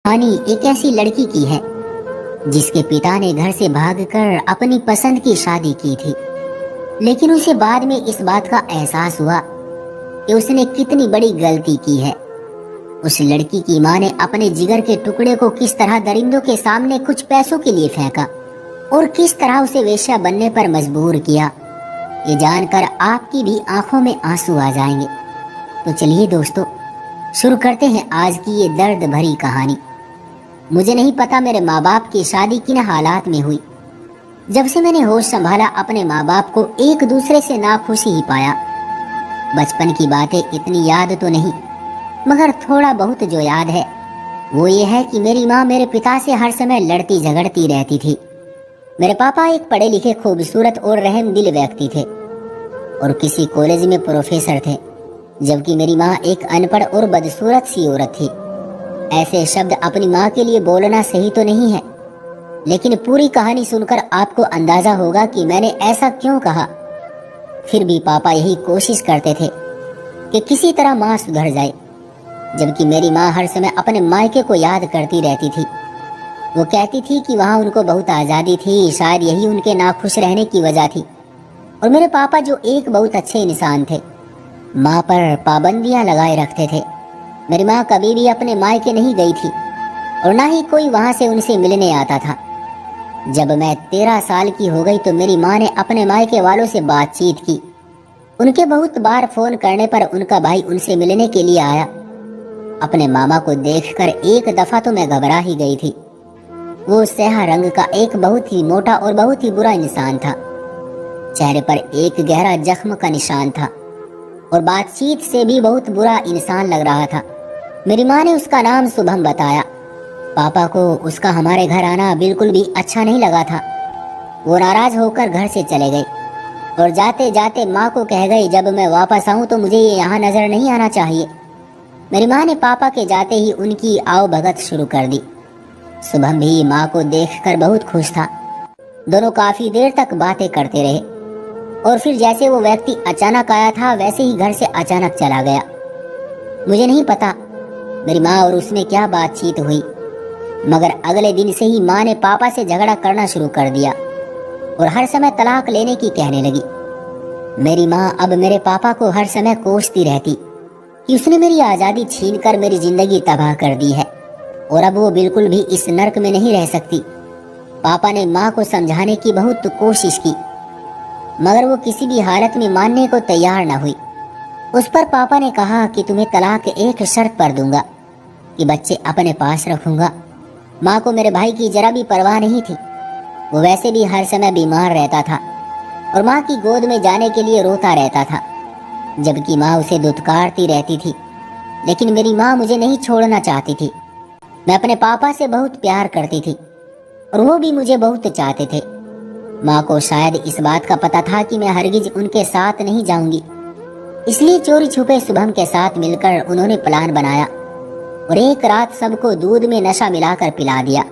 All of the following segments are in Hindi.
कहानी एक ऐसी लड़की की है जिसके पिता ने घर से भागकर अपनी पसंद की शादी की थी। लेकिन उसे बाद में इस बात का एहसास हुआ कि उसने कितनी बड़ी गलती की है। उस लड़की की मां ने अपने जिगर के टुकड़े को किस तरह दरिंदों के सामने कुछ पैसों के लिए फेंका और किस तरह उसे वेश्या बनने पर मजबूर किया, ये जानकर आपकी भी आंखों में आंसू आ जाएंगे। तो चलिए दोस्तों, शुरू करते हैं आज की ये दर्द भरी कहानी। मुझे नहीं पता मेरे माँ बाप की शादी किन हालात में हुई। जब से मैंने होश संभाला अपने माँ बाप को एक दूसरे से नाखुशी ही पाया। बचपन की बातें इतनी याद तो नहीं, मगर थोड़ा बहुत जो याद है वो ये है कि मेरी माँ मेरे पिता से हर समय लड़ती झगड़ती रहती थी। मेरे पापा एक पढ़े लिखे खूबसूरत और रहम दिल व्यक्ति थे और किसी कॉलेज में प्रोफेसर थे, जबकि मेरी माँ एक अनपढ़ और बदसूरत सी औरत थी। ऐसे शब्द अपनी माँ के लिए बोलना सही तो नहीं है, लेकिन पूरी कहानी सुनकर आपको अंदाजा होगा कि मैंने ऐसा क्यों कहा। फिर भी पापा यही कोशिश करते थे कि किसी तरह माँ सुधर जाए, जबकि मेरी माँ हर समय अपने मायके को याद करती रहती थी। वो कहती थी कि वहाँ उनको बहुत आज़ादी थी, शायद यही उनके नाखुश रहने की वजह थी। और मेरे पापा जो एक बहुत अच्छे इंसान थे, माँ पर पाबंदियाँ लगाए रखते थे। मेरी माँ कभी भी अपने मायके नहीं गई थी और ना ही कोई वहाँ से उनसे मिलने आता था। जब मैं 13 साल की हो गई तो मेरी माँ ने अपने मायके वालों से बातचीत की। उनके बहुत बार फोन करने पर उनका भाई उनसे मिलने के लिए आया। अपने मामा को देखकर एक दफा तो मैं घबरा ही गई थी। वो स्याह रंग का एक बहुत ही मोटा और बहुत ही बुरा इंसान था। चेहरे पर एक गहरा जख्म का निशान था और बातचीत से भी बहुत बुरा इंसान लग रहा था। मेरी माँ ने उसका नाम शुभम बताया। पापा को उसका हमारे घर आना बिल्कुल भी अच्छा नहीं लगा था। वो नाराज होकर घर से चले गए और जाते जाते माँ को कह गए, जब मैं वापस आऊँ तो मुझे यहाँ नजर नहीं आना चाहिए। मेरी माँ ने पापा के जाते ही उनकी आओ भगत शुरू कर दी। शुभम भी माँ को देखकर बहुत खुश था। दोनों काफी देर तक बातें करते रहे और फिर जैसे वो व्यक्ति अचानक आया था वैसे ही घर से अचानक चला गया। मुझे नहीं पता मेरी माँ और उसमें क्या बातचीत हुई, मगर अगले दिन से ही माँ ने पापा से झगड़ा करना शुरू कर दिया और हर समय तलाक लेने की कहने लगी। मेरी माँ अब मेरे पापा को हर समय कोसती रहती कि उसने मेरी आज़ादी छीनकर मेरी जिंदगी तबाह कर दी है और अब वो बिल्कुल भी इस नर्क में नहीं रह सकती। पापा ने माँ को समझाने की बहुत कोशिश की, मगर वो किसी भी हालत में मानने को तैयार न हुई। उस पर पापा ने कहा कि तुम्हें तलाक एक शर्त पर दूंगा कि बच्चे अपने पास रखूंगा। माँ को मेरे भाई की जरा भी परवाह नहीं थी। वो वैसे भी हर समय बीमार रहता था और माँ की गोद में जाने के लिए रोता रहता था, जबकि माँ उसे दुत्कारती रहती थी। लेकिन मेरी माँ मुझे नहीं छोड़ना चाहती थी। मैं अपने पापा से बहुत प्यार करती थी और वो भी मुझे बहुत चाहते थे। माँ को शायद इस बात का पता था कि मैं हरगिज उनके साथ नहीं जाऊंगी, इसलिए चोरी छुपे शुभम के साथ मिलकर उन्होंने प्लान बनाया और एक रात सबको दूध में नशा मिलाकर पिला दिया।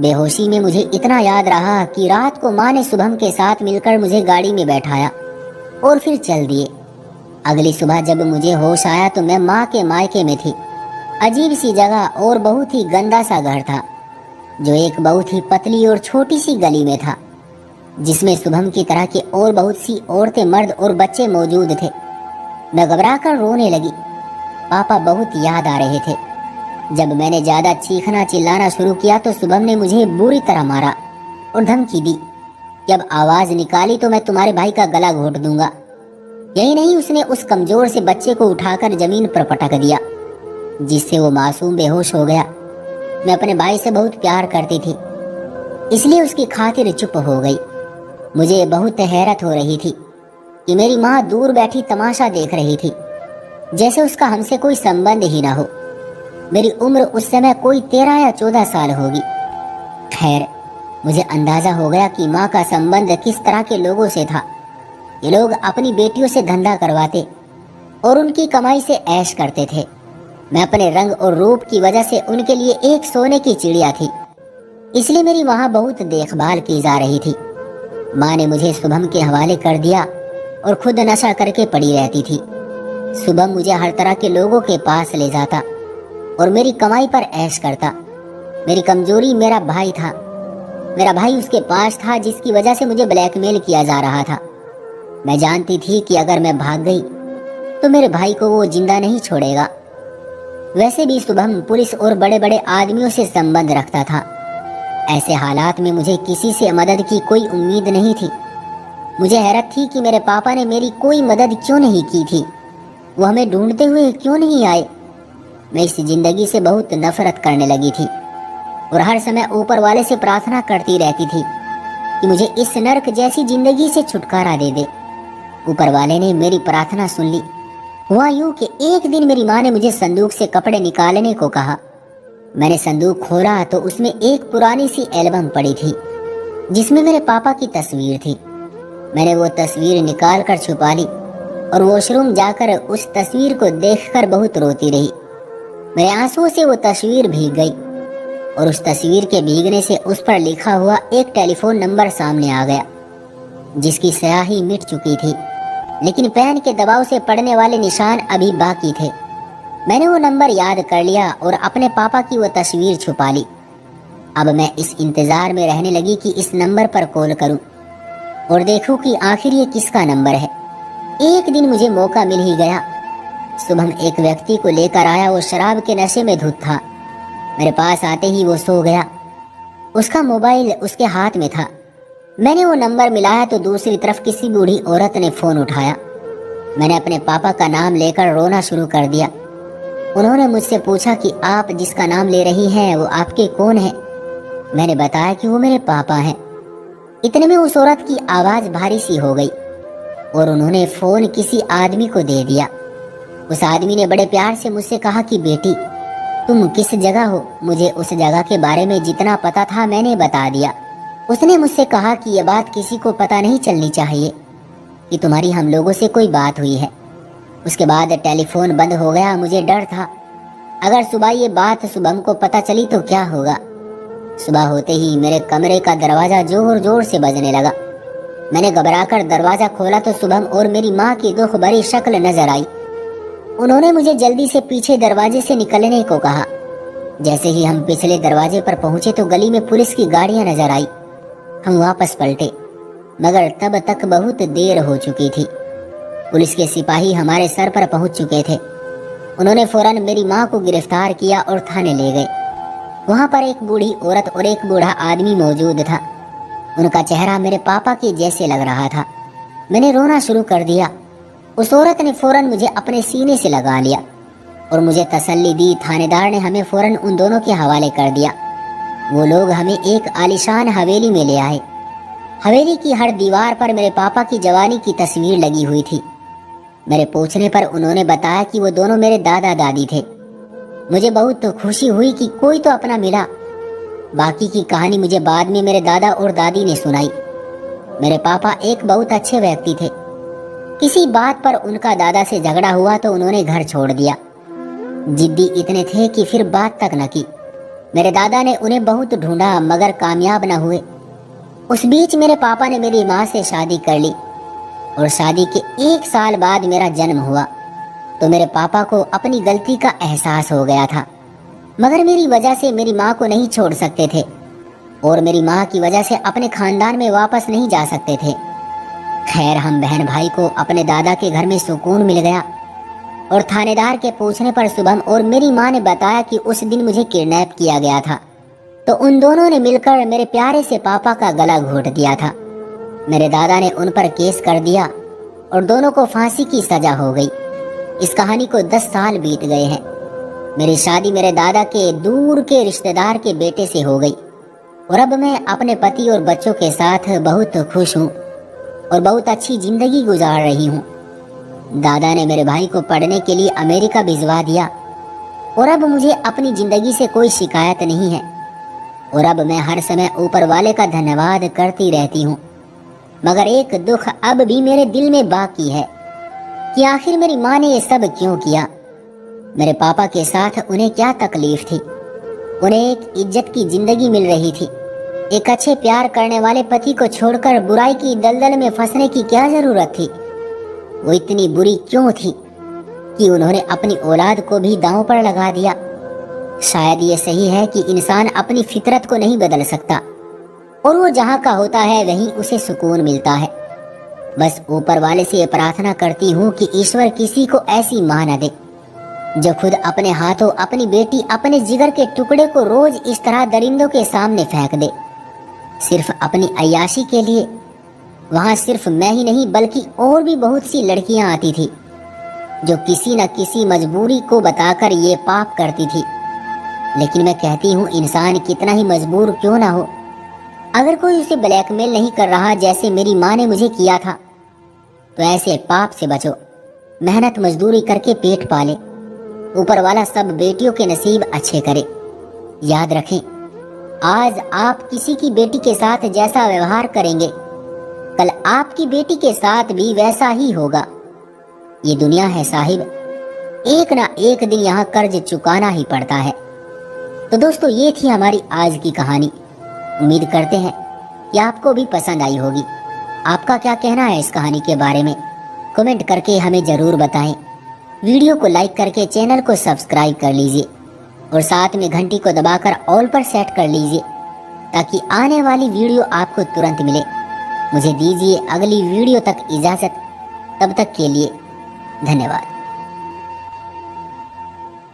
बेहोशी में मुझे इतना याद रहा कि रात को माँ ने शुभम के साथ मिलकर मुझे गाड़ी में बैठाया और फिर चल दिए। अगली सुबह जब मुझे होश आया तो मैं माँ के मायके में थी। अजीब सी जगह और बहुत ही गंदा सा घर था, जो एक बहुत ही पतली और छोटी सी गली में था, जिसमें शुभम की तरह के और बहुत सी औरतें, मर्द और बच्चे मौजूद थे। मैं घबरा कर रोने लगी। पापा बहुत याद आ रहे थे। जब मैंने ज्यादा चीखना चिल्लाना शुरू किया तो शुभम ने मुझे बुरी तरह मारा और धमकी दी, जब आवाज निकाली तो मैं तुम्हारे भाई का गला घोट दूंगा। यही नहीं, उसने उस कमजोर से बच्चे को उठाकर जमीन पर पटक दिया, जिससे वो मासूम बेहोश हो गया। मैं अपने भाई से बहुत प्यार करती थी, इसलिए उसकी खातिर चुप हो गई। मुझे बहुत हैरत हो रही थी कि मेरी माँ दूर बैठी तमाशा देख रही थी, जैसे उसका हमसे कोई संबंध ही ना हो। मेरी उम्र उस समय कोई 13 या 14 साल होगी। खैर, मुझे अंदाजा हो गया कि माँ का संबंध किस तरह के लोगों से था। ये लोग अपनी बेटियों से धंधा करवाते और उनकी कमाई से ऐश करते थे। मैं अपने रंग और रूप की वजह से उनके लिए एक सोने की चिड़िया थी, इसलिए मेरी वहाँ बहुत देखभाल की जा रही थी। माँ ने मुझे शुभम के हवाले कर दिया और खुद नशा करके पड़ी रहती थी। शुभम मुझे हर तरह के लोगों के पास ले जाता और मेरी कमाई पर ऐश करता। मेरी कमजोरी मेरा भाई था। मेरा भाई उसके पास था जिसकी वजह से मुझे ब्लैकमेल किया जा रहा था। मैं जानती थी कि अगर मैं भाग गई तो मेरे भाई को वो जिंदा नहीं छोड़ेगा। वैसे भी शुभम पुलिस और बड़े बड़े आदमियों से संबंध रखता था। ऐसे हालात में मुझे किसी से मदद की कोई उम्मीद नहीं थी। मुझे हैरत थी कि मेरे पापा ने मेरी कोई मदद क्यों नहीं की थी। वो हमें ढूंढते हुए क्यों नहीं आए। मैं इस जिंदगी से बहुत नफरत करने लगी थी और हर समय ऊपर वाले से प्रार्थना करती रहती थी कि मुझे इस नर्क जैसी जिंदगी से छुटकारा दे दे। ऊपर वाले ने मेरी प्रार्थना सुन ली। हुआ यूं कि एक दिन मेरी माँ ने मुझे संदूक से कपड़े निकालने को कहा। मैंने संदूक खोला तो उसमें एक पुरानी सी एल्बम पड़ी थी जिसमें मेरे पापा की तस्वीर थी। मैंने वो तस्वीर निकाल कर छुपा ली और वॉशरूम जाकर उस तस्वीर को देखकर बहुत रोती रही। मेरे आंसुओं से वो तस्वीर भीग गई और उस तस्वीर के भीगने से उस पर लिखा हुआ एक टेलीफोन नंबर सामने आ गया जिसकी स्याही मिट चुकी थी, लेकिन पेन के दबाव से पड़ने वाले निशान अभी बाकी थे। मैंने वो नंबर याद कर लिया और अपने पापा की वो तस्वीर छुपा ली। अब मैं इस इंतजार में रहने लगी कि इस नंबर पर कॉल करूं और देखूं कि आखिर ये किसका नंबर है। एक दिन मुझे मौका मिल ही गया। शुभम एक व्यक्ति को लेकर आया। वो शराब के नशे में धुत था। मेरे पास आते ही वो सो गया। उसका मोबाइल उसके हाथ में था। मैंने वो नंबर मिलाया तो दूसरी तरफ किसी बूढ़ी औरत ने फोन उठाया। मैंने अपने पापा का नाम लेकर रोना शुरू कर दिया। उन्होंने मुझसे पूछा कि आप जिसका नाम ले रही हैं वो आपके कौन है। मैंने बताया कि वो मेरे पापा हैं। इतने में उस औरत की आवाज भारी सी हो गई और उन्होंने फोन किसी आदमी को दे दिया। उस आदमी ने बड़े प्यार से मुझसे कहा कि बेटी तुम किस जगह हो। मुझे उस जगह के बारे में जितना पता था मैंने बता दिया। उसने मुझसे कहा कि यह बात किसी को पता नहीं चलनी चाहिए कि तुम्हारी हम लोगों से कोई बात हुई है। उसके बाद टेलीफोन बंद हो गया। मुझे डर था अगर सुबह ये बात शुभम को पता चली तो क्या होगा। सुबह होते ही मेरे कमरे का दरवाजा जोर जोर से बजने लगा। मैंने घबराकर दरवाजा खोला तो शुभम और मेरी माँ की दुख भरी शक्ल नजर आई। उन्होंने मुझे जल्दी से पीछे दरवाजे से निकलने को कहा। जैसे ही हम पिछले दरवाजे पर पहुंचे तो गली में पुलिस की गाड़ियां नजर आई। हम वापस पलटे मगर तब तक बहुत देर हो चुकी थी। पुलिस के सिपाही हमारे सर पर पहुंच चुके थे। उन्होंने फौरन मेरी माँ को गिरफ्तार किया और थाने ले गए। वहां पर एक बूढ़ी औरत और एक बूढ़ा आदमी मौजूद था। उनका चेहरा मेरे पापा के जैसे लग रहा था। मैंने रोना शुरू कर दिया। उस औरत ने फौरन मुझे अपने सीने से लगा लिया और मुझे तसल्ली दी। थानेदार ने हमें फौरन उन दोनों के हवाले कर दिया। वो लोग हमें एक आलीशान हवेली में ले आए। हवेली की हर दीवार पर मेरे पापा की जवानी की तस्वीर लगी हुई थी। मेरे पूछने पर उन्होंने बताया कि वो दोनों मेरे दादा दादी थे। मुझे बहुत खुशी हुई कि कोई तो अपना मिला। बाकी की कहानी मुझे बाद में मेरे दादा और दादी ने सुनाई। मेरे पापा एक बहुत अच्छे व्यक्ति थे। किसी बात पर उनका दादा से झगड़ा हुआ तो उन्होंने घर छोड़ दिया। जिद्दी इतने थे कि फिर बात तक न की। मेरे दादा ने उन्हें बहुत ढूंढा मगर कामयाब न हुए। उस बीच मेरे पापा ने मेरी माँ से शादी कर ली और शादी के 1 साल बाद मेरा जन्म हुआ तो मेरे पापा को अपनी गलती का एहसास हो गया था। मगर मेरी वजह से मेरी माँ को नहीं छोड़ सकते थे और मेरी माँ की वजह से अपने खानदान में वापस नहीं जा सकते थे। खैर हम बहन भाई को अपने दादा के घर में सुकून मिल गया और थानेदार के पूछने पर शुभम और मेरी माँ ने बताया कि उस दिन मुझे किडनैप किया गया था तो उन दोनों ने मिलकर मेरे प्यारे से पापा का गला घोट दिया था। मेरे दादा ने उन पर केस कर दिया और दोनों को फांसी की सजा हो गई। इस कहानी को 10 साल बीत गए हैं। मेरी शादी मेरे दादा के दूर के रिश्तेदार के बेटे से हो गई और अब मैं अपने पति और बच्चों के साथ बहुत खुश हूँ और बहुत अच्छी जिंदगी गुजार रही हूँ। दादा ने मेरे भाई को पढ़ने के लिए अमेरिका भिजवा दिया और अब मुझे अपनी जिंदगी से कोई शिकायत नहीं है और अब मैं हर समय ऊपर वाले का धन्यवाद करती रहती हूँ। मगर एक दुख अब भी मेरे दिल में बाकी है कि आखिर मेरी माँ ने ये सब क्यों किया। मेरे पापा के साथ उन्हें क्या तकलीफ थी। उन्हें एक इज्जत की जिंदगी मिल रही थी। एक अच्छे प्यार करने वाले पति को छोड़कर बुराई की दलदल में फंसने की क्या जरूरत थी। वो इतनी बुरी क्यों थी कि उन्होंने अपनी औलाद को भी दांव पर लगा दिया। शायद ये सही है कि इंसान अपनी फितरत को नहीं बदल सकता और वो जहाँ का होता है वहीं उसे सुकून मिलता है। बस ऊपर वाले से ये प्रार्थना करती हूँ कि ईश्वर किसी को ऐसी मां न दे जो खुद अपने हाथों अपनी बेटी, अपने जिगर के टुकड़े को रोज इस तरह दरिंदों के सामने फेंक दे, सिर्फ अपनी अय्याशी के लिए। वहां सिर्फ मैं ही नहीं बल्कि और भी बहुत सी लड़कियां आती थी जो किसी न किसी मजबूरी को बताकर ये पाप करती थी। लेकिन मैं कहती हूँ इंसान कितना ही मजबूर क्यों ना हो, अगर कोई उसे ब्लैकमेल नहीं कर रहा जैसे मेरी माँ ने मुझे किया था, तो ऐसे पाप से बचो। मेहनत मजदूरी करके पेट पाले, ऊपर वाला सब बेटियों के नसीब अच्छे करे। याद रखें, आज आप किसी की बेटी के साथ जैसा व्यवहार करेंगे, कल आपकी बेटी के साथ भी वैसा ही होगा। ये दुनिया है साहिब, एक ना एक दिन यहाँ कर्ज चुकाना ही पड़ता है। तो दोस्तों, ये थी हमारी आज की कहानी। उम्मीद करते हैं कि आपको भी पसंद आई होगी। आपका क्या कहना है इस कहानी के बारे में, कमेंट करके हमें जरूर बताएं। वीडियो को लाइक करके चैनल को सब्सक्राइब कर लीजिए और साथ में घंटी को दबाकर ऑल पर सेट कर लीजिए ताकि आने वाली वीडियो आपको तुरंत मिले। मुझे दीजिए अगली वीडियो तक इजाज़त, तब तक के लिए धन्यवाद।